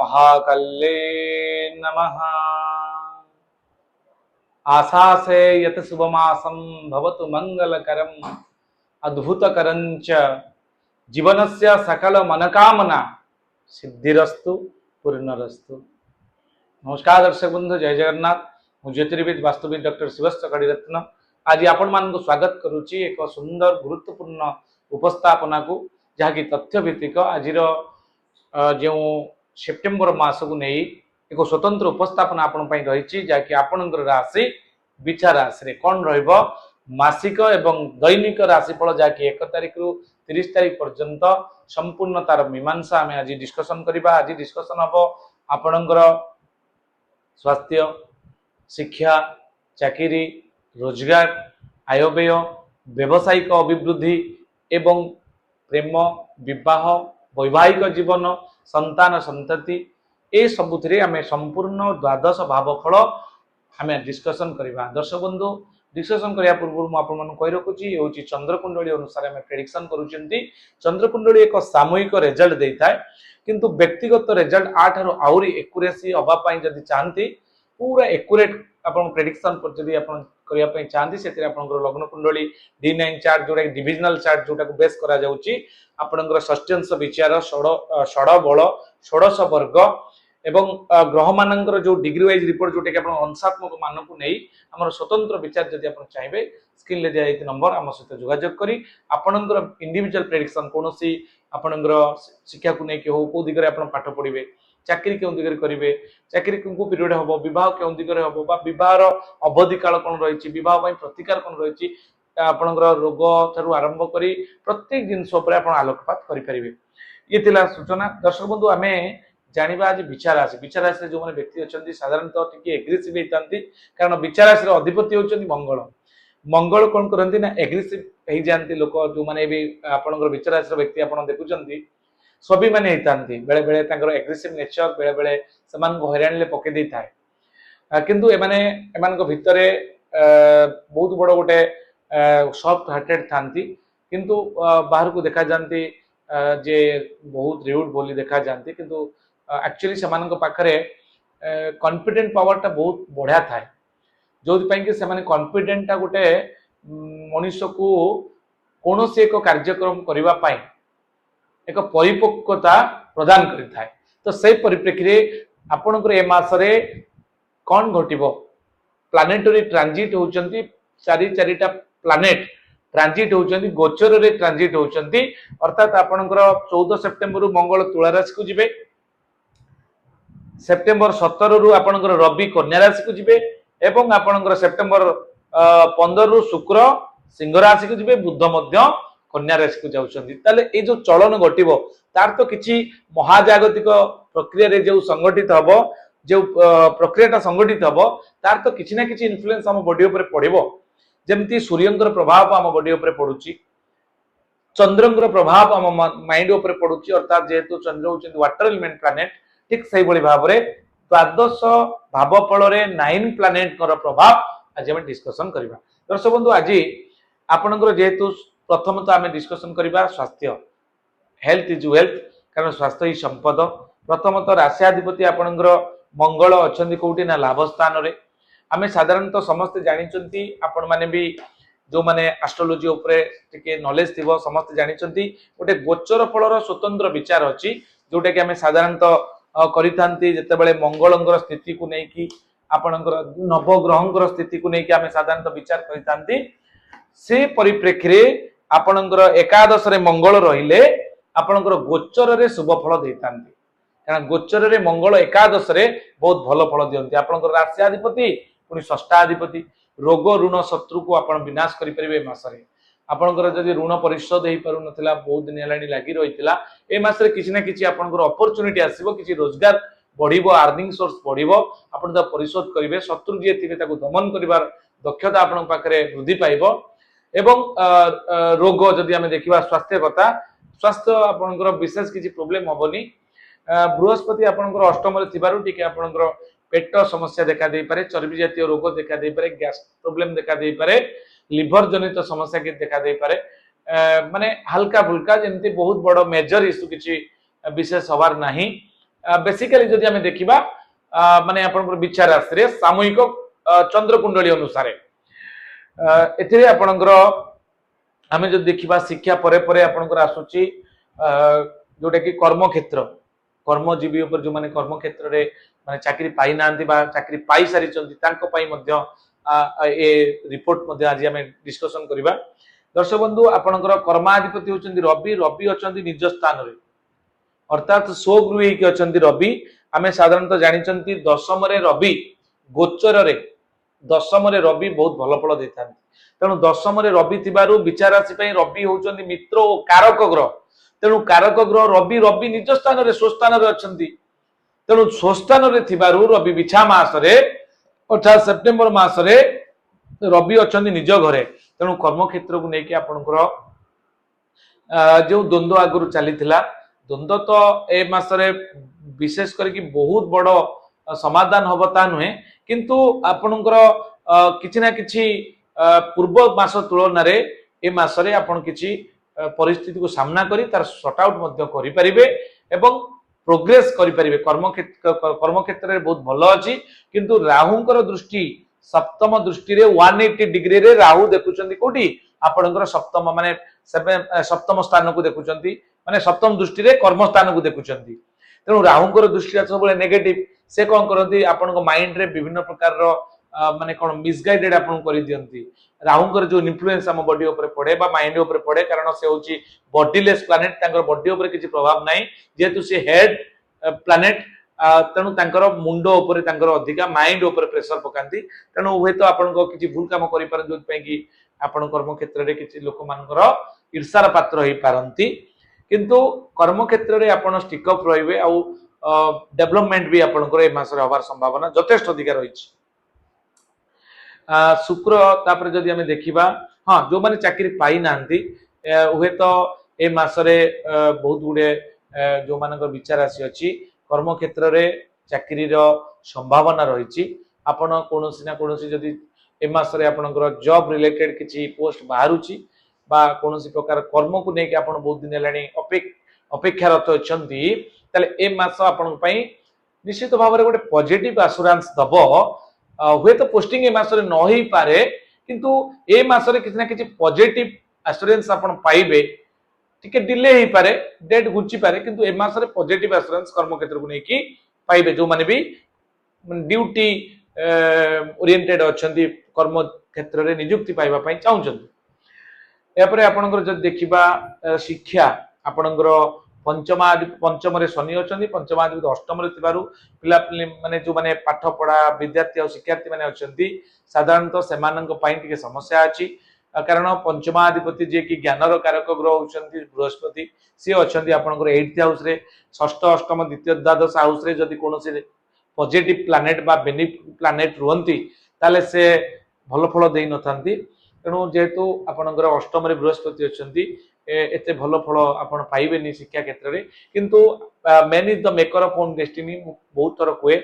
महाकल्ले नमः। आशासे यत शुभमासं भवतु मंगलकरम अद्भुतकरं च जीवनस्य सकल मनोकामना सिद्धिरस्तु पूर्णरस्तु। नमस्कार दर्शक बंधु, जय जगन्नाथ। मु ज्योतिर्विद वास्तुविद डॉक्टर शिवस्य कड़ीरत्न आज आपण मानक स्वागत करुच्ची एक सुंदर गुरुत्वपूर्ण उपस्थापना को जहाँकि तथ्य भित्तिक आज जो सेप्टेम्बर मास को नहीं एक स्वतंत्र उपस्थापना आपण रही जहाँकि आपणकर राशि बिछा राशि कौन मासिक एवं दैनिक राशिफल जहाँकि 1 तारिख रु 30 तारिख पर्यंत संपूर्ण तार मीमांसा आम आज डिस्कसन करवा। आज डिस्कसन हम आपणकर स्वास्थ्य, शिक्षा, चाकरी, रोजगार, आयव्यय, व्यावसायिक अभिवृद्धि एवं प्रेम, विवाह, वैवाहिक जीवन, संतान संतति ए सबुथिरे आम संपूर्ण द्वादश भावफल आम डिस्कसन करवा। दर्शक बंधु, डिस्कसन करने पूर्व मुझे कही रखुच्छी हूँ चंद्रकुंडली अनुसार आम प्रेडिक्शन करुँच। चंद्रकुंडली एक सामूहिक रिजल्ट दे था किंतु व्यक्तिगत रिजल्ट आठार आहरी एक्यूरेसी हवापाई जदि चाहती पूरा एक्यूरेट आपन प्रेडिक्शन करने चाहती से लग्न कुंडली D9 चार्ट जोटा डिविजनल चार्ट जोटा को बेस करा जाउची आपनकर षष्ठ्यांश विचार षड बल षोडश वर्ग एवं ग्रह मानकर जो डिग्री वाइज रिपोर्ट जोटा कि अंशात्मक मान को नहीं आम स्वतंत्र विचार जदि आप चाहिए स्क्रीन ले दिया नंबर आम सहित जोगाजोग करी आपनकर इंडिविजुअल प्रेडिक्शन कौन सी आपनकर शिक्षा को लेकिन हो कौ दिगरे आप पाठ पढ़े, चाकरी क्यों दिगरे करेंगे, चाकरी क्यों पीरियड हम, विवाह क्यों दिगरे हम, विवाहर अवधि काल कौन रही, विवाह प्रतिकार कौन रही, आपनकर रोग ठारू आरंभ करी प्रत्येक जिनस आलोकपात करें। ये थिला सूचना। दर्शक बंधु, आम जानिबा आज बिछा राशि जो व्यक्ति अच्छा साधारणतः टी एग्रेसिव होती कारण बिछा राशि अधिपति होती मंगल। मंगल कौन करती ना एग्रेसिव हो जाती लोक जो मैंने भी आपंकर बिछा राशि व्यक्ति आप देखुं सभी मैंने बेले बेले एग्रेसिव नेचर बेले बेले से हैरान पकई दे था किंतु एमान भितर बहुत बड़ गोटे सॉफ्ट हार्टेड था किंतु बाहर को देखा जाती जे बहुत रिउड बोली देखा जाती किंतु एक्चुअली से पाखरे कॉन्फिडेंट पावर टा बहुत बढ़िया था जो कि से कॉन्फिडेंट गोटे मनुष्य को कौन से एक कार्यक्रम करने एक परिपक्वता प्रदान करें। तो से परिप्रेक्षी आपणकर ए मासरे कौन घटो प्लानेटरी ट्रांजिट होती चारि चारिटा प्लानेट ट्रांजिट होती गोचर रे ट्रांजिट होती अर्थात आपणकर 14 सेप्टेम्बर मंगल तुला राशि को जिबे, सेप्टेम्बर 17 रु आपणकर रवि कन्या राशि को जिबे एवं आपणकर सेप्टेम्बर 15 रु शुक्र सिंह राशि को जिबे, बुध मध्य कन्या राशि को जाउछंती। ताले ए जो चलन घटिबो तार तो किछि महाजागतिक प्रक्रिया रे जो संगठित हबो जो प्रक्रियाटा संगठित हबो तार तो किछि ना किछि इन्फ्लुएंस हम बॉडी ऊपर पड़िबो। जेमती सूर्यंकर प्रभाव आम बॉडी ऊपर पड़ुछि, चंद्रंकर प्रभाव आम माइंड ऊपर पड़ुछि अर्थात जेहेतु चंद्र होउछंती वाटर एलिमेंट प्लैनेट ठीक सही भली भाव रे द्वादश भावफल रे 9 प्लैनेट कर प्रभाव आज हम डिस्कशन करबा। दर्शक बंधु, आज आपनकर जेहेतु प्रथम तो आम डिस्कशन करबा स्वास्थ्य, हेल्थ इज वेल्थ कारण स्वास्थ्य ही संपद। प्रथम तो राशियाधिपति आपनकर मंगल अछंती कोठी ना लाभ स्थान रे। आम साधारणतः समस्त जानिचंती आपण माने भी जो माने एस्ट्रोलॉजी उपरे टिके नॉलेज थिबो समस्त जानिचंती गोटे गोचर फलर स्वतंत्र विचार अछि जोटा कि आम साधारणतः करिथांती जेतेबेले मंगलंकर स्थिति को नै कि आपनकर नवग्रहंकर स्थिति को नै कि आम साधारणतः विचार करिथांती से परिप्रेक्षी रे आपनकर एकादश रे मंगल रहिले आपनकर गोचर रे शुभ फल देतांती कारण गोचर रे मंगल एकादश रे बहुत भल फल दियंती। आपनकर राशियाधिपति पुनी षष्ठाधिपति रोग ऋण शत्रु को आपण विनाश करि परिबे मासरे। आपनकर जदि ऋण परिशोध हेई पारु नथिला बहुत दिन हेलानी लागि रहितला ए मासरे किछि ना किछि आपनकर अपॉर्चुनिटी आसीबो, किछि रोजगार बढ़िबो, अर्निंग सोर्स बढ़िबो, आपण ता परिशोध करिवे, शत्रु जे थिबे ताको दमन करिवार दक्षता आपण पाखरे वृद्धि पाइबो एवं रोग जदि आमे देखिबा स्वास्थ्य कथा स्वास्थ्य आपनकर विशेष किछि प्रॉब्लम होबनी। बृहस्पति आपनकर अष्टम रे थिबारु टिके आपनकर पेट समस्या देखा दे पारे, चर्बी जातीय रोग देखा दे पारे, गैस प्रॉब्लम देखा दे पारे, लिवर जनित समस्या के देखा दे पारे, माने हल्का फुल्का जेमती बहुत बड़ मेजर इश्यू किछि विशेष हबार नाही। बेसिकली जदि आम देखा माने आपनकर विचार राशि सामूहिक चंद्रकुंडली अनुसार एथिरे आपनकर आम जो देखा शिक्षा परे परे आपनकर आसुची जोटा कि कर्म क्षेत्र कर्मजीवी उपर जो माने कर्म क्षेत्र रे माने चाकरी पाई नांती बा चाकरी पाई सारी चंती तांको पई मध्य ए रिपोर्ट मध्य आज आम डिस्कशन करबा। दर्शक बंधु आपनकर कर्माधिपति होचंदी रवि रवि अछंती निज स्थान रे अर्थात स्वगृही की अछंती रवि आमे साधारणतः जानिचंती दशम रे रवि गोचर रे दशम रे रवि बहुत भल फल देथांती तेणु दशम रे रवि थिबारु विचार राशि पई रवि होचंती मित्र और कारक ग्रह तेणु कारक ग्रह रवि रवि निज स्थान रे स्वस्थान रे अछंती तेणु स्वस्थान रे थिबारु रवि बिछा मास रे अर्थात सेप्टेम्बर मास रे रवि अछंती निज घरे तेणु कर्म क्षेत्र को लेकिन आपनकर जो द्वंद्व आगुरु चलीथिला द्वंद्व तो ए मासरे विशेष करके बहुत बड़ समाधान हम ता नुहे किंतु आपनकर किछि ना किछि पूर्व मास तुलन रे ए मासरे आपन किछि परिस्थिति को सामना करी तार सॉर्ट आउट मध्य करि परिबे एवं प्रोग्रेस करि परिबे कर्म क्षेत्र रे बहुत भलो अछि किंतु राहुंकर दृष्टि सप्तम दृष्टि रे 180 डिग्री रे राहु देखुचंदी कोठी आपनकर सप्तम माने सप्तम स्थान को देखुचंदी माने सप्तम दृष्टि रे कर्म स्थान को देखुचंदी तेणु राहुंकर दृष्टि सब नेगेटिव से कौन करती आपण माइंड रे विभिन्न प्रकार रो माने कोन मिसगाइडेड आपण करि दियंती राहुंकर जो इन्फ्लुएंस हम बॉडी ऊपर पड़े बा माइंड ऊपर पड़े कारण से होची बॉडीलेस प्लैनेट तांकर बॉडी ऊपर किछि प्रभाव नाही जेतु से हेड प्लैनेट तेणु तांकर मुंडो ऊपर तांकर अधिका माइंड ऊपर प्रेशर पकांती तेणु हुए तो आपण को किछि भूल काम करि पारन जोत पई कि आपण कर्म क्षेत्र रे किछि लोक मानकर ईर्षार पात्र होई पारंती किंतु कर्म क्षेत्र रे आपण स्टिक अप रहिबे आ डेवलपमेंट भी आपनकर ए मास रे होबार संभावना यथेष्ट अधिक रही। शुक्र तापर जदि आमे देखिबा हां जो माने चाकरी पाई नांती हुए तो ए मास रे बहुत गुडे जो मानकर विचार आसी अछि कर्म क्षेत्र रे चाकरी रो संभावना रही आपण कोनोसी ना कोनोसी जदि ए मास रे आपनकर जॉब रिलेटेड किछि पोस्ट बाहरुची बा कोनोसी प्रकार कर्म को नेकी आपण बहुत दिन हेलानी अपेक्षारत अछंती ताले ए मास आपण पई निश्चित भाव रे गोटे पॉजिटिव एश्योरेंस दबो हुए तो पोस्टिंग ए मास रे न ही पारे किंतु ए मास रे किछि ना किछि पॉजिटिव एश्योरेंस आपण पाइबे टिके डिले ही पारे डेट घुची पारे किंतु ए मास रे पॉजिटिव एश्योरेंस कर्म क्षेत्र को नेकी पाइबे जो माने भी ड्यूटी ओरिएंटेड अछंती कर्म क्षेत्र रे नियुक्ति पाइबा पई चाहुचंती यापर आपनकर जब देखिबा शिक्षा आपनकर पंचम रे शनि अछंती पंचमाधिपति अष्टम रे थिबारु पिला माने जो माने पाठ पढ़ा विद्यार्थी और शिक्षार्थी माने अछंती साधारणतः सेमानंक पई टिके समस्या अछि कारण पंचमाधिपति जे कि ज्ञानर कारक ग्रह होचंती बृहस्पति से अछंती आपनकर 8th हाउस रे षष्ठ अष्टम द्वितीय द्वादश हाउस रे जदि कोनोसी पॉजिटिव प्लैनेट बा बेनिफिट प्लैनेट रुहंती ताले से भल फल देई नथांती तेणु जेहेतु आपनकर अष्टम रे बृहस्पति अछंती एते भल फल आपण पाइबेनी शिक्षा क्षेत्र रे किंतु man is the maker of own destiny बहुत थर कोए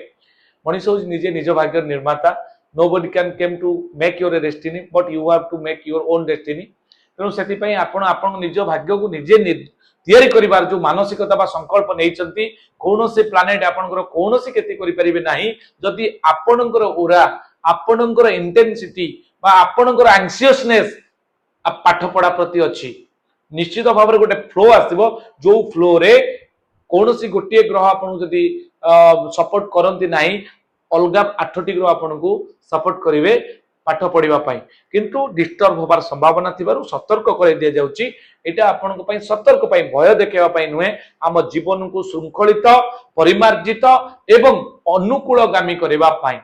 मनीष हो निजे निज भाग्य निर्माता nobody can came to make your destiny but you have to make your own destiny तेणु सेति पई आपण निज भाग्य को निजे तैयारी करिवार जो मानसिकता बा संकल्प नैचंती कोनोसी प्लैनेट आपनकर कोनोसी केति करि परिबे नाही जदि आपनकर ओरा आपनकर इंटेंसिटी बा आपनकर एंग्जियसनेस पाठ पढ़ा प्रति अछि निश्चित भाव में गोटे फ्लो आसो जो फ्लो रे कौन सी गोटे ग्रह आपन जदि सपोर्ट करती ना अलग 8टी ग्रह आपन को सपोर्ट करेंगे पाठ पढ़ा किंतु डिस्टर्ब होबार संभावना थिबारु सतर्क कर दिया जाउची एटा आपन को सतर्क भय देखावा नुहे आम जीवन को श्रृंखलित परिमार्जित एवं अनुकूलगामी करबा पाई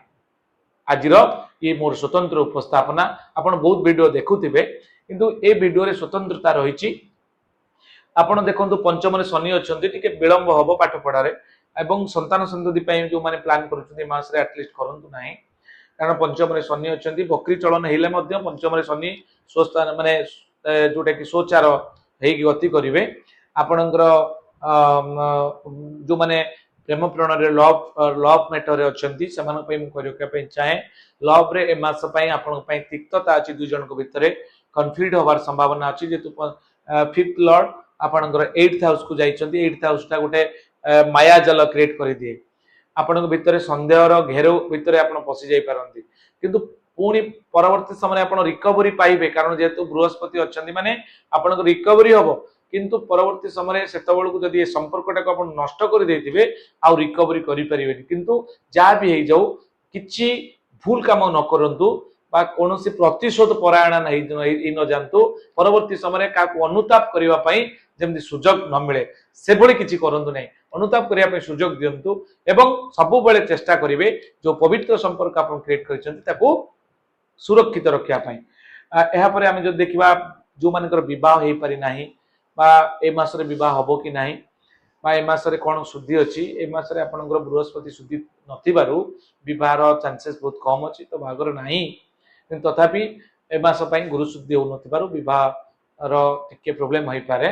आजिर ये मोर स्वतंत्र उपस्थापना आपन बहुत वीडियो देखुथिबे किंतु ए वीडियो रे स्वतंत्रता रही आपण देखंतु पंचम रे शनि अछंती टिके विलंब हबो पाठ पढ़ारे एवं संतान संतति पई जो माने प्लान करूछंती मास रे एटलीस्ट करंतु नाही कारण पंचम रे शनि अछंती बकरी चलन हेले मध्य पंचम रे शनि स्वस्थान माने जोटा कि सोचार हेगी गति करिवे आपणकर जो माने प्रेम प्रण रे लव मैटर रे अछंती समान पई मु करियो पई चाहे लव रे ए मास पई आपण पई तिक्तता अछि दु जन को भितरे कन्फ्लिक्ट होबार संभावना अछि जेतु 5th लॉर्ड आपणकर 8th हाउस को जाइछंती 8th हाउस ता गोटे माया जल क्रिएट कर दिए आपण भितर सन्देहर घेर भितर आप पशि जाई पारंती किंतु पुणी परवर्ती समय आप रिकवरी पाइबे कारण जेहेतु बृहस्पति अच्छा माने आपन रिकवरी हम किंतु परवर्ती समय से जदि संपर्कटा को नष्ट कर देथिबे आ रिकवरी करि परिबेनी किंतु जा भी हे जाऊ किछि भूल काम न करंतु बा कोनोसी प्रतिशोध परायण नहीं न जानतु परवर्ती समय का अनुताप करबा पई जेमति सुजोग न मिले से भली किछि करंतु नहीं अनुताप करिया पे सुजोग दियंतु एवं सबु बेले चेष्टा करिवे जो पवित्र संपर्क आपण क्रिएट करिसंती ताको सुरक्षित रखिया पई एहा परे आमे जो देखिबा जो मानकर विवाह हे पारि नाही बा ए मासरे विवाह हबो कि नाही बा ए मासरे कोन शुद्धि अछि ए मासरे आपनकर बृहस्पति शुद्धि नथिबारु विवाहर चांसेस बहुत कम अछि तो भागर नाही किंतु तथापि ए मास पई गुरु शुद्धि हो नथिबारु विवाह रो टिके प्रॉब्लम होई पारे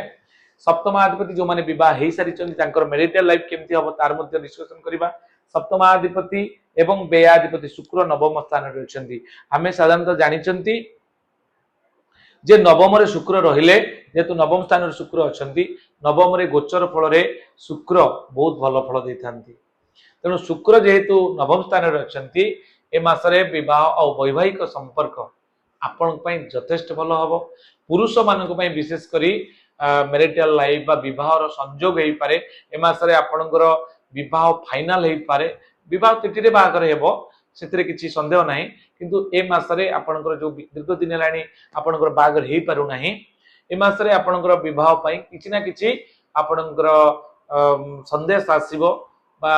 सप्तमाधिपति जो माने विवाह हे सारी चंदी तांकर मैरिटल लाइफ केमती हबो तार मध्ये डिस्कशन करिबा सप्तमाधिपति एवं व्ययाधिपति शुक्र नवम स्थान रे अछंती हमें साधारणतः जानिचंती जे नवम रे शुक्र रहिले जेतु नवम स्थान रे शुक्र अछंती नवम रे गोचर फल रे शुक्र बहुत भलो फल देथांती तेणु शुक्र जेहेतु नवम स्थान रे अछंती ए मासरे विवाह और वैवाहिक संपर्क आपण पई यथेष्ट भलो हबो पुरुष मानक पई विशेष करी मैरिटल लाइफ बा विवाह संजोग हेई पारे ए मासरे आपणकर विवाह फाइनल हेई पारे विवाह तिथि रे बागर हेबो सेतरे किछि संदेह नाही किंतु ए मासरे आपणकर जो दीर्घ दिन लाणी आपणकर बागर हेई पारु नाही ए मासरे आपणकर विवाह पई किछि ना किछि आपणकर संदेश आसीबो बा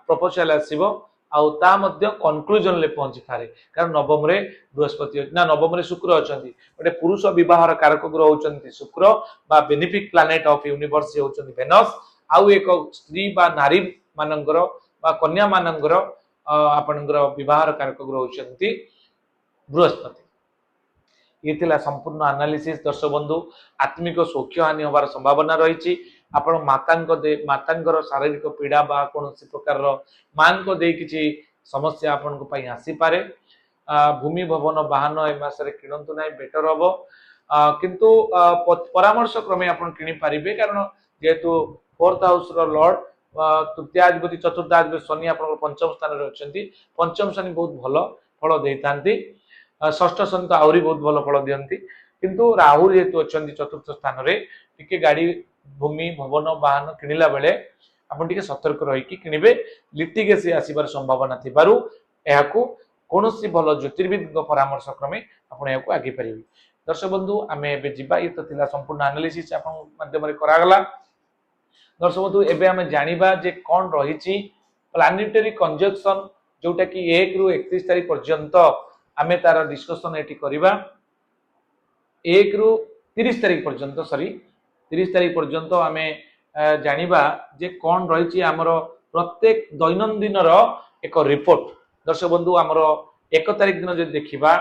प्रपोजल आसीबो आउ ता मध्य कंक्लूजन ले पहुंची पारे कारण नवम रे बृहस्पति ना नवम रे शुक्र अछंती गोटे पुरुष विवाहर कारक ग्रह होचंती शुक्र बा बेनिफिक प्लैनेट ऑफ यूनिवर्स होचंती वेनस आउ एक स्त्री बा नारी मानंगर बा कन्या मानंगर आपनकर विवाहर कारक ग्रह होचंती बृहस्पति ये थिला संपूर्ण एनालिसिस दर्शक बंधु आत्मिक सौख्य हानि होबार संभावना रही आपण मातांकर शारीरिक पीड़ा बा कोनोसी प्रकार मां दे किछि समस्या आपण को पई आसी पारे भूमि भवन वाहन ए मासरे किणंतु नाही बेटर हबो किंतु परामर्श क्रमे आपण किनि पारिबे कारण जेहेतु फोर्थ हाउस रो लॉर्ड तृतीयाधिपति चतुर्थाधिपति शनि आपण पंचम स्थान रे अछंती पंचम शनि बहुत भलो फल देतांती षष्ठ शनि तो आउरी बहुत भलो फल दियंती किंतु राहु जेहेतु अछंती चतुर्थ स्थान रे टिके गाड़ी भूमि भवन वाहन किनिला बेले आपण टिके सतर्क रही कि किनिबे लिटिगेसी आसीबार संभावना थिबारु एहाकू कोनोसी भलो ज्योतिर्विद परामर्श क्रमे आपण एहाकू आगे परिबे दर्शक बंधु आमे एबे जिबा ये तो थिला संपूर्ण एनालिसिस आपण माध्यम रे करागला दर्शक बंधु एबे आमे जानिबा जे कोन रहिछि प्लानेटरी कंजक्शन जोटा कि 1 रु 31 तारिख पर्यंत आमे तार डिस्कशन एटी करिबा 1 रु 30 तारिख पर्यंत सॉरी 30 तारिख पर्यंत आमे जानिबा जे कोन रहिछि हमरो प्रत्येक दैनंदिन रो एक रिपोर्ट दर्शक बंधु हमरो 1 तारिख दिन जे देखिबा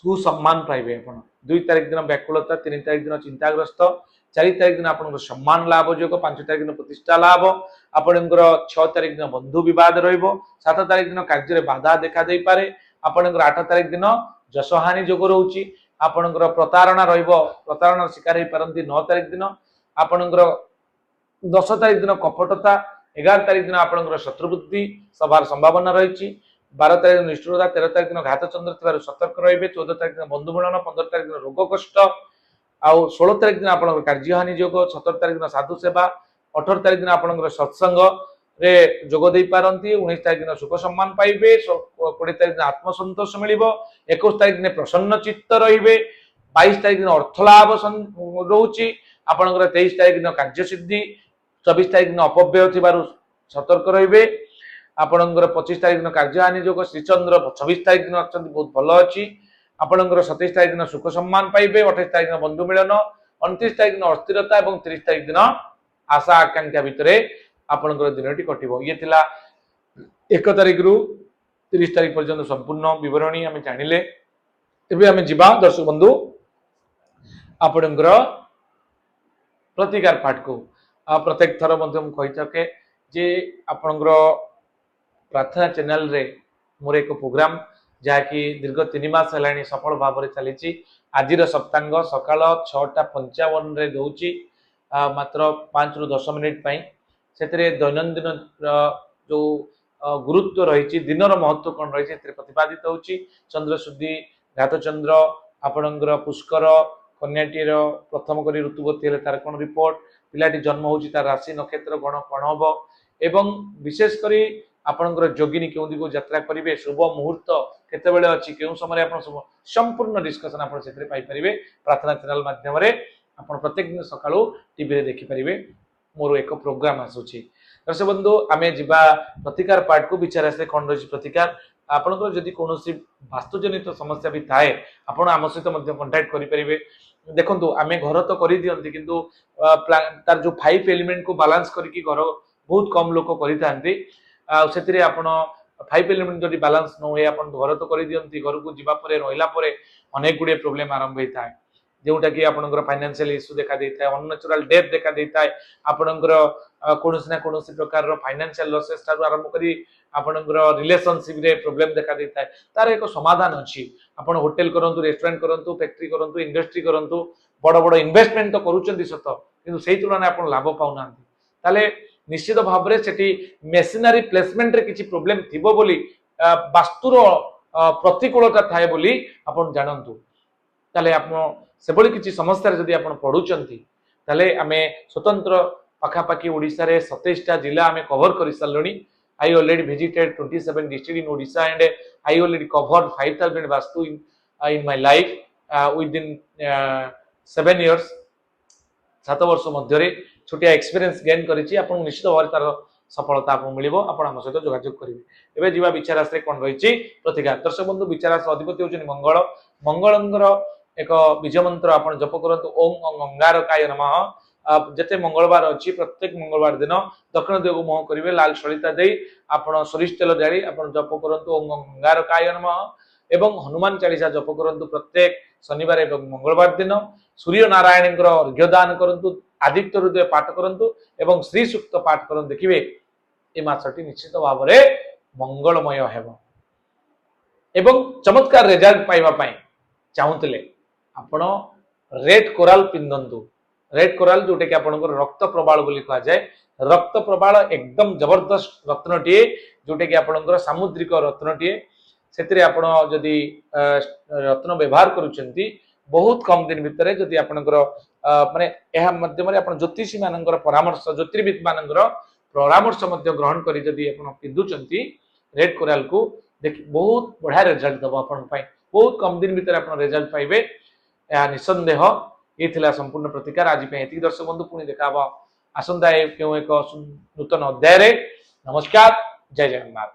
सुसम्मान पाइबे आपण 2 तारिख दिन व्याकुलता 3 तारिख दिन चिंताग्रस्त 4 तारिख दिन आपन सम्मान लाभ जोग 5 तारिख दिन प्रतिष्ठा लाभ आपनकर 6 तारिख दिन बंधु विवाद रहइबो 7 तारिख दिन कार्य रे बाधा देखा देई पारे आपनकर 8 तारिख दिन जसहानि जोग रहउची आपनकर प्रतारणा रहइबो प्रतारणा शिकार हे परंती 9 तारिख दिन आपनकर 10 तारिख दिन कपटता 11 तारिख दिन आपनकर शत्रुबुद्धि सभार संभावना रहिची 12 तारिख दिन निष्ठुरता 13 तारिख दिन घात चंद्र थिबार सतर्क रहिबे 14 तारिख दिन बंधु मिलन 15 तारिख दिन रोग कष्ट आउ 16 तारिख दिन आपनकर कार्यहानि जोग 17 तारिख दिन साधु सेवा 18 तारिख दिन आपनकर सत्संग रे जोग देई पारंती 19 तारिख दिन सुख सम्मान पाइबे 20 तारिख दिन आत्मसंतोष मिलिबो 21 तारिख दिन प्रसन्न चित्त रहिबे 22 तारिख दिन अर्थ लाभ रहउची आपनकर 23 तारिख दिन कार्य सिद्धि 24 तारिख दिन अपव्यय थिबारु सतर्क रहिबे आपनकर 25 तारिख दिन कार्यहानि जोग श्रीचंद्र 26 तारिख दिन अछंती बहुत भलो अछि आपनकर 27 तारिख दिन सुख सम्मान पाइबे 28 तारिख दिन बंधु मिलन 29 तारिख दिन अस्थिरता एवं 30 तारिख दिन आशा आकांक्षा भितरे आपनकर दिनटी कटिबो ये थिला 1 तारिख रु 30 तारिख पर्यंत संपूर्ण विवरणी हमें जानिले एबे हमें जिबा दर्शक बंधु आपनकर प्रतिकार पाठ को प्रत्येक थर मध्ये हम कहि थके जे आपनकर प्रार्थना चैनल रे मोर एक प्रोग्राम जहाँकि दीर्घ 3 मास हेलाणी सफल भाव में चली आज सप्तांग सकाल 6:55 रे दौची मात्र 5 रु 10 मिनिट पाई से दैनंदिन जो गुरुत्व रही दिनर महत्व कौन रही प्रतिपादित होची चंद्र शुद्धि घात चंद्र आपणकर पुष्कर कन्याटीर प्रथम करी ऋतुवती हेले तार कौन रिपोर्ट पिलाटी जन्म होची तार राशि नक्षत्र गण कौन हम एवं विशेष करी आपणकर जोगिनी केउ दिगो यात्रा करिवे शुभ मुहूर्त केतेबेले अछि केउ समय आपण सब संपूर्ण डिस्कशन आपण सेतरे पाई परिवे प्रार्थना चैनल माध्यम रे आपण प्रत्येक दिन सकाळू टीवी रे देखि परिवे मोर एक प्रोग्राम आसुची दर्शक बंधु आमे जिबा प्रतिकार पार्ट को विचार आसे कोन रही प्रतिकार आपनकर जदि कोनोसी वास्तुजनित समस्या भी थाए आपण आम सहित मध्य कांटेक्ट करि परिवे देखंतु आमे घर तो करि दियंती किंतु तार जो 5 एलिमेंट को बैलेंस करके घर बहुत कम लोक करितांती से आपण 5 एलिमेंट जदि बैलेंस न होए आपण घर तो करि दियंती घर को जिबा परे रहिला परे अनेक गुडे प्रॉब्लम आरंभ होई थाए जोटा कि आपनकर फाइनेंशियल इश्यू देखा देता है अननेचुरल डेथ देखा देता है आपनकर कोनोसी ना कोनोसी प्रकार रो फाइनेंशियल लॉसेस तारु आरंभ करी आपनकर रिलेशनशिप रे प्रॉब्लम देखा देता है तार एक समाधान अछि आपण होटल करंतु रेस्टोरेंट करंतु फैक्ट्री करंतु इंडस्ट्री करंतु बड़ बड़ इन्वेस्टमेंट तो करूचंती सत किंतु सेही तुलना आपण लाभ पाउनांती ताले निश्चित भाव रे सेठी मेशिनरी प्लेसमेंट रे किछि प्रॉब्लम थिबो बोली वास्तुर प्रतिकूलता थाए बोली आपण जानंतु ताले आपण सेबोली किछि समस्या रे जदि आपण पढुचंती ताले आमे स्वतंत्र पाखापाखी ओडिसा रे 27 टा जिला आमे कवर करि सल्लोनी I already visited 27 district in Odisha and I already covered 5000 vastu in my life within 7 years 7 वर्ष मध्य रे छोटिया एक्सपीरियंस गेन करिछि आपण निश्चित भाव तार सफलता आपन मिलिबो आपण हम सहित जोगाजोग करिवे एबे जीवा विचार आस्ते कोन रहिछि प्रतिकार दर्शक बंधु विचार आस्ते अधिपति होचनि मंगल मंगलंगर एक बीज मंत्र आपण जप करंतु ओम अंगारकाय नमः जते मंगलवार अछि प्रत्येक मंगलवार दिन दक्षिण दिगो मुह करिवे लाल सलिता देई आपण सरिष तेल जारी आपण जप करंतु ओम अंगारकाय नमः एवं हनुमान चालीसा जप करंतु प्रत्येक शनिवार एवं मंगलवार दिन सूर्य नारायणकर अर्घ्य दान करंतु आदित्य हृदय पाठ करंतु एवं श्री सूक्त पाठ करंतु देखिबे ए मासटी निश्चित भाव रे मंगलमय हेबो एवं चमत्कार रिजल्ट पाइबा पई चाहुतले आपण रेड कोराल पिंदंतु रेड कोराल जोटे कि आपनकर रक्त प्रबाल बोली कहा जाए रक्त प्रबाल एकदम जबरदस्त रत्नटीए जोटे कि आपनकर सामुद्रिक रत्नटीए सेतिरे आपण जदि रत्न व्यवहार करूचंती बहुत कम दिन भितर जदि आपनकर माने एहा माध्यम रे आपण ज्योतिषी मानकर परामर्श ज्योतिर्विद मानकर परामर्श मध्य ग्रहण करी जदि आपण पिंदुचंती रेड कोराल को देखि बहुत बढ़िया रिजल्ट दबो आपण पई बहुत कम दिन भितर आपण रिजल्ट पाइबे या निसंदेह ये थिला संपूर्ण प्रतिकार आज पे एति दर्शक बंधु पुनी देखाबो आसंता क्यों एक नूतन अध्याय रे नमस्कार जय जगन्नाथ।